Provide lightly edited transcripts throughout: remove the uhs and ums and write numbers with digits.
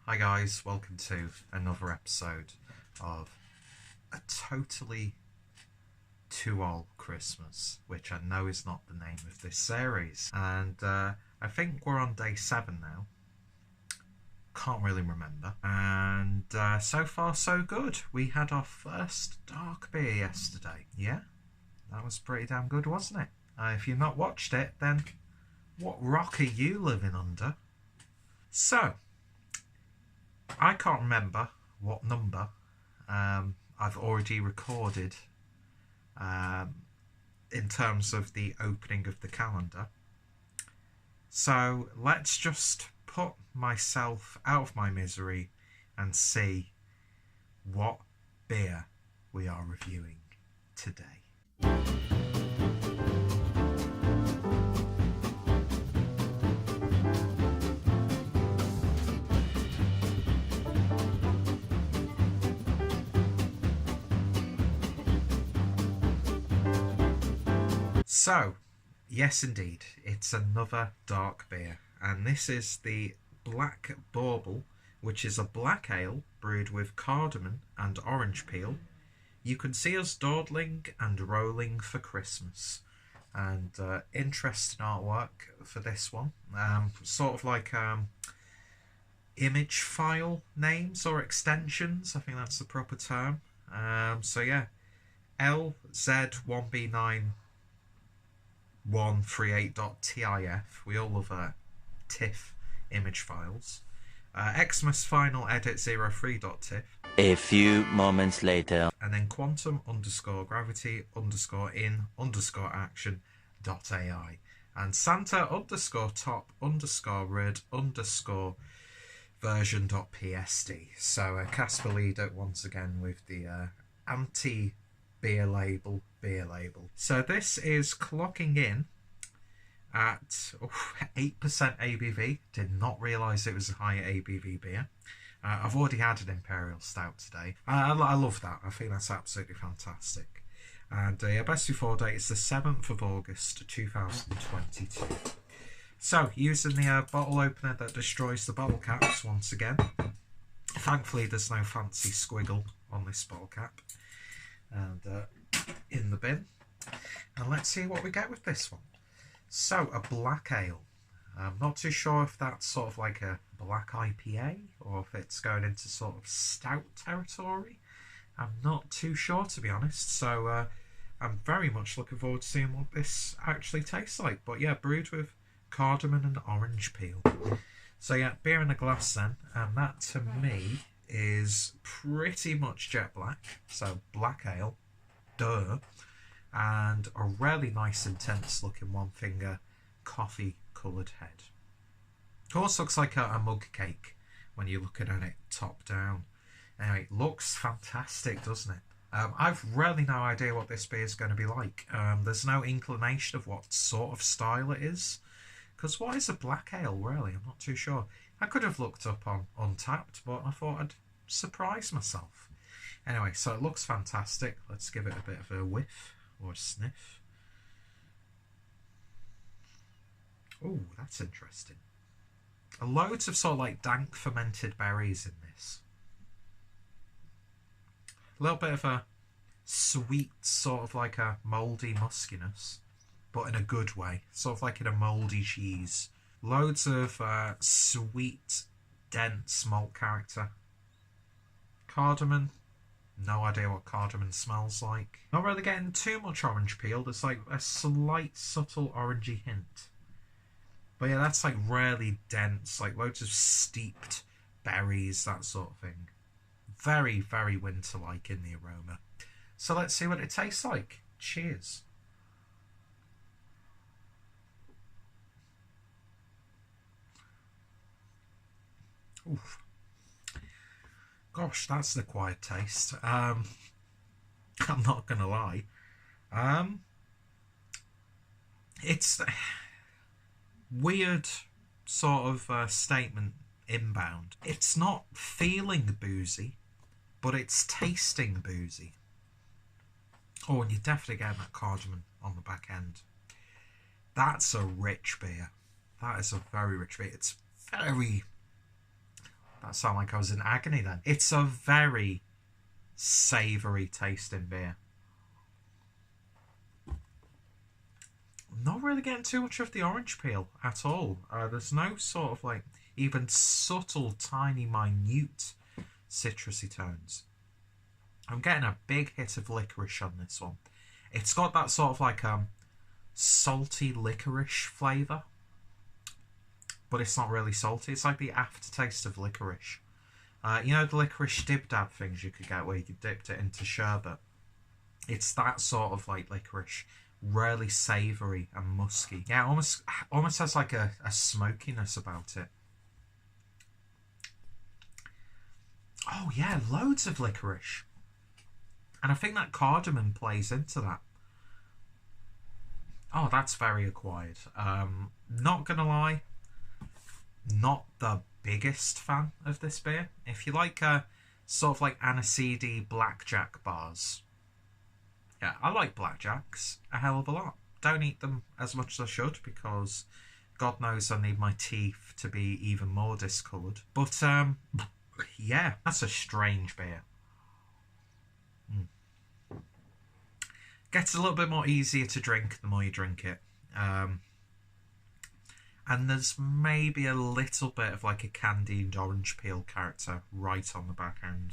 Hi guys, welcome to another episode of A Totally Too Old Christmas, which I know is not the name of this series. And I think we're on day 7 now. Can't really remember. And so far so good. We had our first dark beer yesterday. Yeah, that was pretty damn good, wasn't it? If you've not watched it, then what rock are you living under? So, I can't remember what number I've already recorded in terms of the opening of the calendar. So let's just put myself out of my misery and see what beer we are reviewing today. So, yes indeed, it's another dark beer, and this is the Black Bauble, which is a black ale brewed with cardamom and orange peel. You can see us dawdling and rolling for Christmas, and interesting artwork for this one, sort of like image file names or extensions, I think that's the proper term. So yeah, LZ1B9138.TIF. We all love TIFF image files. Xmas final edit 03.TIFF. A few moments later. And then quantum_gravity_in_action.ai. And Santa_top_rid_version.psd. So Kasper Ledet once again with the anti-beer label. So this is clocking in at 8% ABV. Did not realise it was a higher ABV beer. I've already had an Imperial Stout today. I love that. I think that's absolutely fantastic. And best before date is the 7th of August 2022. So, using the bottle opener that destroys the bottle caps once again. Thankfully, there's no fancy squiggle on this bottle cap. And in the bin. And let's see what we get with this one. So, a black ale. I'm not too sure if that's sort of like a black IPA or if it's going into sort of stout territory. I'm not too sure, to be honest. So I'm very much looking forward to seeing what this actually tastes like. But yeah, brewed with cardamom and orange peel. So yeah, beer in a glass then. And that to me is pretty much jet black. So black ale. Duh. And a really nice intense looking one finger coffee coloured head. Of course, looks like a mug cake when you're looking at it top down. Anyway, it looks fantastic, doesn't it? I've really no idea what this beer is going to be like. There's no inclination of what sort of style it is. Because what is a black ale, really? I'm not too sure. I could have looked up on Untapped, but I thought I'd surprise myself. Anyway, so it looks fantastic. Let's give it a bit of a whiff or a sniff. Oh, that's interesting. Loads of sort of like dank fermented berries in this. A little bit of a sweet, sort of like a mouldy muskiness, but in a good way. Sort of like in a mouldy cheese. Loads of sweet, dense malt character. Cardamom. No idea what cardamom smells like. Not really getting too much orange peel. There's like a slight, subtle orangey hint. But yeah, that's like really dense, like loads of steeped berries, that sort of thing. Very, very winter-like in the aroma. So let's see what it tastes like. Cheers. Oof. Gosh, that's an acquired taste. I'm not going to lie. It's weird sort of statement inbound. It's not feeling boozy, but it's tasting boozy. Oh, and you're definitely getting that cardamom on the back end. That's a rich beer. That is a very rich beer. It's very... That sounded like I was in agony then. It's a very savoury tasting beer. Not really getting too much of the orange peel at all. There's no sort of like even subtle, tiny, minute citrusy tones. I'm getting a big hit of licorice on this one. It's got that sort of like salty licorice flavour, but it's not really salty. It's like the aftertaste of licorice. You know the licorice dib-dab things you could get where you could dip it into sherbet? It's that sort of like licorice. Really savoury and musky. Yeah, almost has like a smokiness about it. Oh yeah, loads of licorice. And I think that cardamom plays into that. Oh, that's very acquired. Not gonna lie, not the biggest fan of this beer. If you like sort of like aniseedy blackjack bars, yeah, I like blackjacks a hell of a lot. Don't eat them as much as I should because God knows I need my teeth to be even more discoloured. But yeah, that's a strange beer. Gets a little bit more easier to drink the more you drink it. And there's maybe a little bit of like a candied orange peel character right on the back end.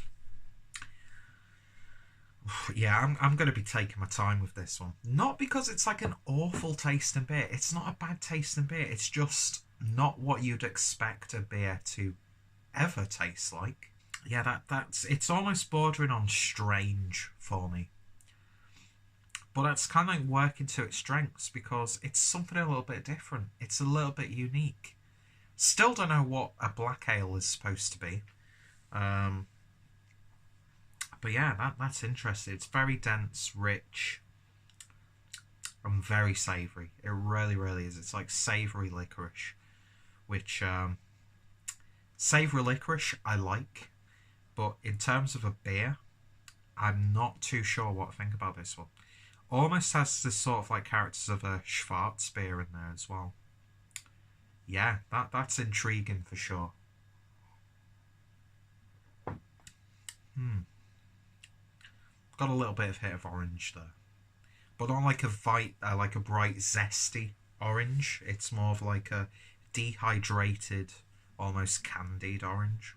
Yeah, I'm going to be taking my time with this one. Not because it's like an awful tasting beer. It's not a bad tasting beer. It's just not what you'd expect a beer to ever taste like. Yeah, it's almost bordering on strange for me. But that's kind of like working to its strengths because it's something a little bit different. It's a little bit unique. Still don't know what a black ale is supposed to be. But yeah, that's interesting. It's very dense, rich, and very savoury. It really, really is. It's like savoury licorice, which savoury licorice I like, but in terms of a beer, I'm not too sure what to think about this one. Almost has this sort of like characters of a Schwarz beer in there as well. Yeah, that's intriguing for sure. Got a little bit of hit of orange there, but not like a bright zesty orange. It's more of like a dehydrated, almost candied orange.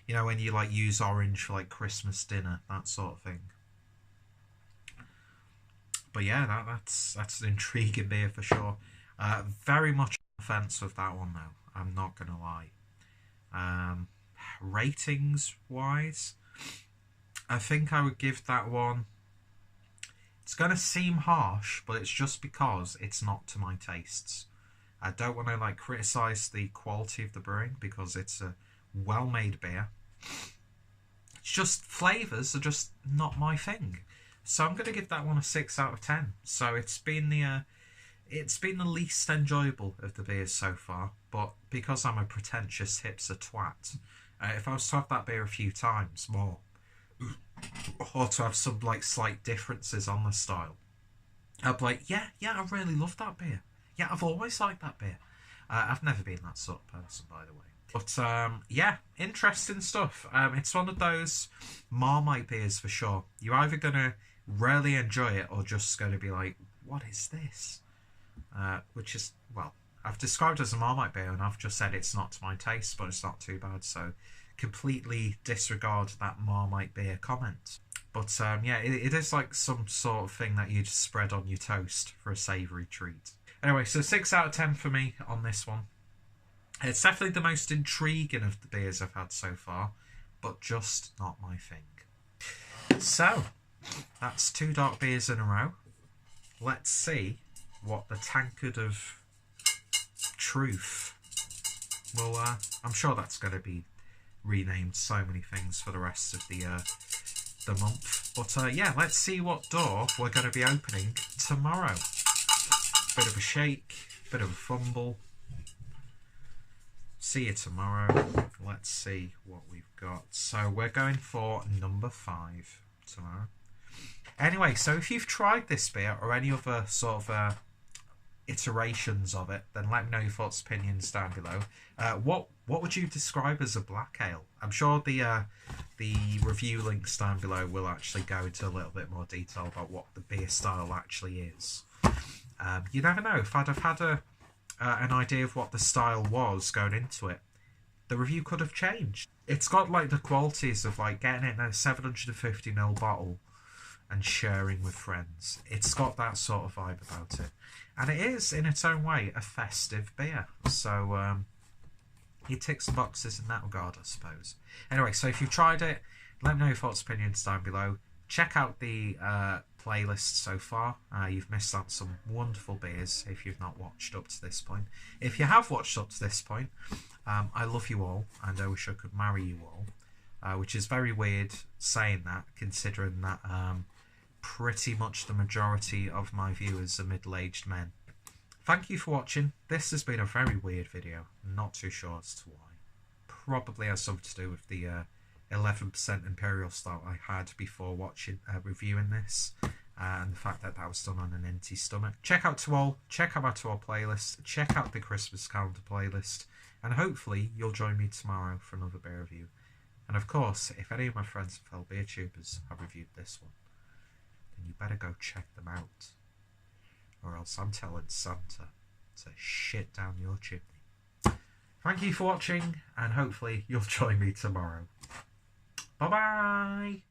You know when you like use orange for like Christmas dinner, that sort of thing. But yeah, that's an intriguing beer for sure. Very much on the fence with that one though. I'm not gonna lie. Ratings wise, I think I would give that one. It's gonna seem harsh, but it's just because it's not to my tastes. I don't want to like criticize the quality of the brewing because it's a well-made beer. It's just flavors are just not my thing. So I'm going to give that one a 6 out of 10. So it's been the least enjoyable of the beers so far. But because I'm a pretentious hipster twat, if I was to have that beer a few times more, or to have some like slight differences on the style, I'd be like, yeah, I really love that beer. Yeah, I've always liked that beer. I've never been that sort of person, by the way. But yeah, interesting stuff. It's one of those Marmite beers for sure. You're either going to really enjoy it or just going to be like, what is this? Which is, well, I've described it as a Marmite beer and I've just said it's not to my taste, but it's not too bad. So completely disregard that Marmite beer comment. But yeah, it is like some sort of thing that you just spread on your toast for a savoury treat. Anyway, so 6 out of 10 for me on this one. It's definitely the most intriguing of the beers I've had so far, but just not my thing. So, that's 2 dark beers in a row. Let's see what the tankard of truth will... I'm sure that's going to be renamed so many things for the rest of the month. But yeah, let's see what door we're going to be opening tomorrow. Bit of a shake, bit of a fumble. See you tomorrow. Let's see what we've got. So we're going for number 5 tomorrow. Anyway, so if you've tried this beer or any other sort of iterations of it, then let me know your thoughts, opinions down below. What would you describe as a black ale? I'm sure the review links down below will actually go into a little bit more detail about what the beer style actually is. You never know. If I'd have had an idea of what the style was going into it, the review could have changed. It's got like the qualities of like getting it in a 750ml bottle and sharing with friends. It's got that sort of vibe about it. And it is, in its own way, a festive beer. So it ticks the boxes in that regard, I suppose. Anyway, so if you've tried it, let me know your thoughts, opinions down below. Check out the playlist so far. You've missed out some wonderful beers if you've not watched up to this point. If you have watched up to this point, I love you all, and I wish I could marry you all. Which is very weird saying that, considering that pretty much the majority of my viewers are middle-aged men. Thank you for watching. This has been a very weird video. I'm not too sure as to why. Probably has something to do with the 11% Imperial Stout I had before reviewing this, and the fact that that was done on an empty stomach. Check out my To All playlist, check out the Christmas calendar playlist, and hopefully you'll join me tomorrow for another beer review. And of course, if any of my friends and fellow beer tubers have reviewed this one, then you better go check them out, or else I'm telling Santa to shit down your chimney. Thank you for watching, and hopefully you'll join me tomorrow. Bye-bye!